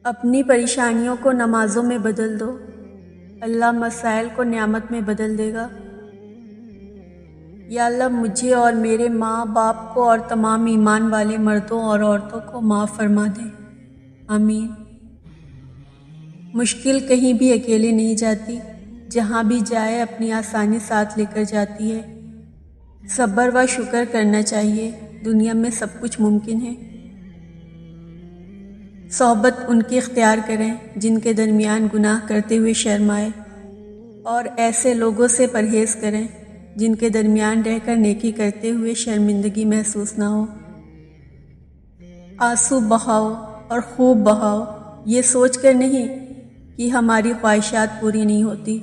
اپنی پریشانیوں کو نمازوں میں بدل دو، اللہ مسائل کو نعمت میں بدل دے گا۔ یا اللہ مجھے اور میرے ماں باپ کو اور تمام ایمان والے مردوں اور عورتوں کو معاف فرما دے، آمین۔ مشکل کہیں بھی اکیلے نہیں جاتی، جہاں بھی جائے اپنی آسانی ساتھ لے کر جاتی ہے۔ صبر و شکر کرنا چاہیے، دنیا میں سب کچھ ممکن ہے۔ صحبت ان کی اختیار کریں جن کے درمیان گناہ کرتے ہوئے شرم آئے، اور ایسے لوگوں سے پرہیز کریں جن کے درمیان رہ کر نیکی کرتے ہوئے شرمندگی محسوس نہ ہو۔ آنسو بہاؤ اور خوب بہاؤ، یہ سوچ کر نہیں کہ ہماری خواہشات پوری نہیں ہوتی،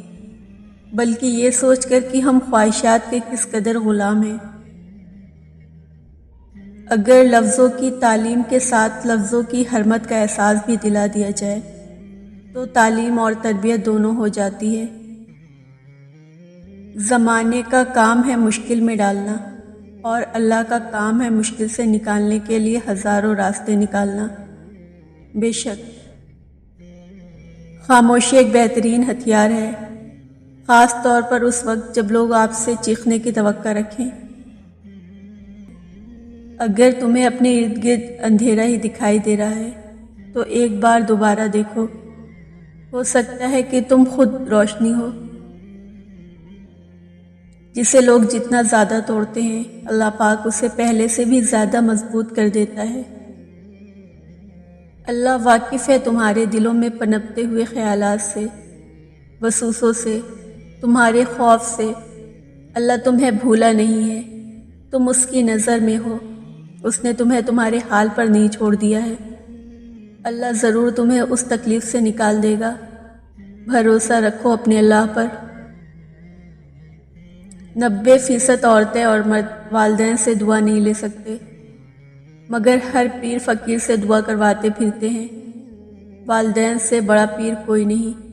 بلکہ یہ سوچ کر کہ ہم خواہشات کے کس قدر غلام ہیں۔ اگر لفظوں کی تعلیم کے ساتھ لفظوں کی حرمت کا احساس بھی دلا دیا جائے تو تعلیم اور تربیت دونوں ہو جاتی ہے۔ زمانے کا کام ہے مشکل میں ڈالنا، اور اللہ کا کام ہے مشکل سے نکالنے کے لیے ہزاروں راستے نکالنا۔ بے شک خاموشی ایک بہترین ہتھیار ہے، خاص طور پر اس وقت جب لوگ آپ سے چیخنے کی توقع رکھیں۔ اگر تمہیں اپنے ارد گرد اندھیرا ہی دکھائی دے رہا ہے تو ایک بار دوبارہ دیکھو، ہو سکتا ہے کہ تم خود روشنی ہو۔ جسے لوگ جتنا زیادہ توڑتے ہیں، اللہ پاک اسے پہلے سے بھی زیادہ مضبوط کر دیتا ہے۔ اللہ واقف ہے تمہارے دلوں میں پنپتے ہوئے خیالات سے، وسوسوں سے، تمہارے خوف سے۔ اللہ تمہیں بھولا نہیں ہے، تم اس کی نظر میں ہو، اس نے تمہیں تمہارے حال پر نہیں چھوڑ دیا ہے۔ اللہ ضرور تمہیں اس تکلیف سے نکال دے گا، بھروسہ رکھو اپنے اللہ پر۔ 90% عورتیں اور مرد والدین سے دعا نہیں لے سکتے، مگر ہر پیر فقیر سے دعا کرواتے پھرتے ہیں۔ والدین سے بڑا پیر کوئی نہیں۔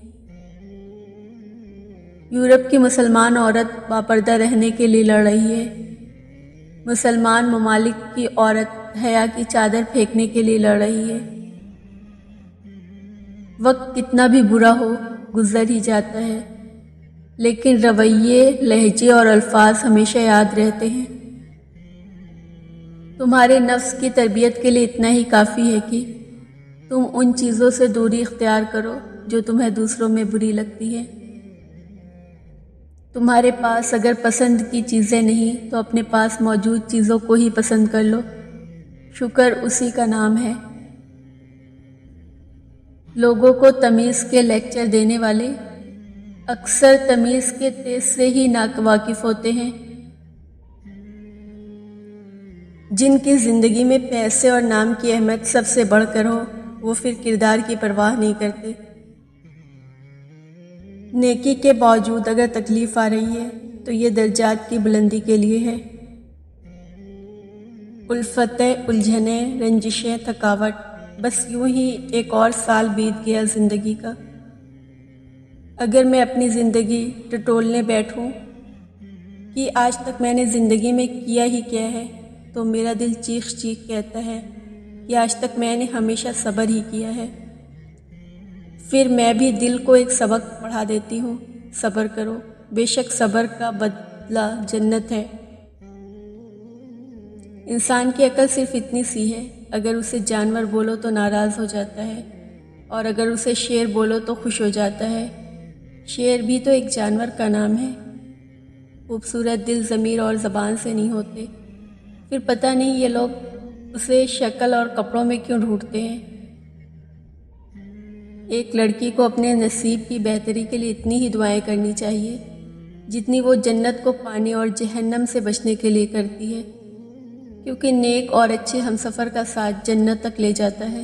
یورپ کی مسلمان عورت باپردہ رہنے کے لیے لڑ رہی ہے، مسلمان ممالک کی عورت حیا کی چادر پھینکنے کے لیے لڑ رہی ہے۔ وقت کتنا بھی برا ہو گزر ہی جاتا ہے، لیکن رویے، لہجے اور الفاظ ہمیشہ یاد رہتے ہیں۔ تمہارے نفس کی تربیت کے لیے اتنا ہی کافی ہے کہ تم ان چیزوں سے دوری اختیار کرو جو تمہیں دوسروں میں بری لگتی ہے۔ تمہارے پاس اگر پسند کی چیزیں نہیں تو اپنے پاس موجود چیزوں کو ہی پسند کر لو، شکر اسی کا نام ہے۔ لوگوں کو تمیز کے لیکچر دینے والے اکثر تمیز کے تیز سے ہی ناواقف ہوتے ہیں۔ جن کی زندگی میں پیسے اور نام کی اہمیت سب سے بڑھ کر ہو، وہ پھر کردار کی پرواہ نہیں کرتے۔ نیکی کے باوجود اگر تکلیف آ رہی ہے تو یہ درجات کی بلندی کے لیے ہے۔ الفتیں، الجھنیں، رنجشیں، تھکاوٹ، بس یوں ہی ایک اور سال بیت گیا زندگی کا۔ اگر میں اپنی زندگی ٹٹولنے بیٹھوں کہ آج تک میں نے زندگی میں کیا ہی کیا ہے، تو میرا دل چیخ چیخ کہتا ہے کہ آج تک میں نے ہمیشہ صبر ہی کیا ہے۔ پھر میں بھی دل کو ایک سبق پڑھا دیتی ہوں، صبر کرو، بے شک صبر کا بدلہ جنت ہے۔ انسان کی عقل صرف اتنی سی ہے، اگر اسے جانور بولو تو ناراض ہو جاتا ہے، اور اگر اسے شیر بولو تو خوش ہو جاتا ہے۔ شیر بھی تو ایک جانور کا نام ہے۔ خوبصورت دل ضمیر اور زبان سے نہیں ہوتے، پھر پتہ نہیں یہ لوگ اسے شکل اور کپڑوں میں کیوں ڈھونڈتے ہیں۔ ایک لڑکی کو اپنے نصیب کی بہتری کے لیے اتنی ہی دعائیں کرنی چاہیے جتنی وہ جنت کو پانے اور جہنم سے بچنے کے لیے کرتی ہے، کیونکہ نیک اور اچھے ہمسفر کا ساتھ جنت تک لے جاتا ہے۔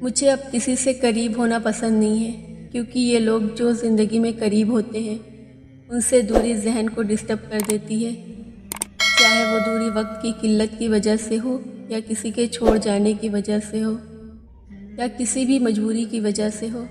مجھے اب کسی سے قریب ہونا پسند نہیں ہے، کیونکہ یہ لوگ جو زندگی میں قریب ہوتے ہیں ان سے دوری ذہن کو ڈسٹرب کر دیتی ہے، چاہے وہ دوری وقت کی قلت کی وجہ سے ہو، یا کسی کے چھوڑ جانے کی وجہ سے ہو، یا کسی بھی مجبوری کی وجہ سے ہو۔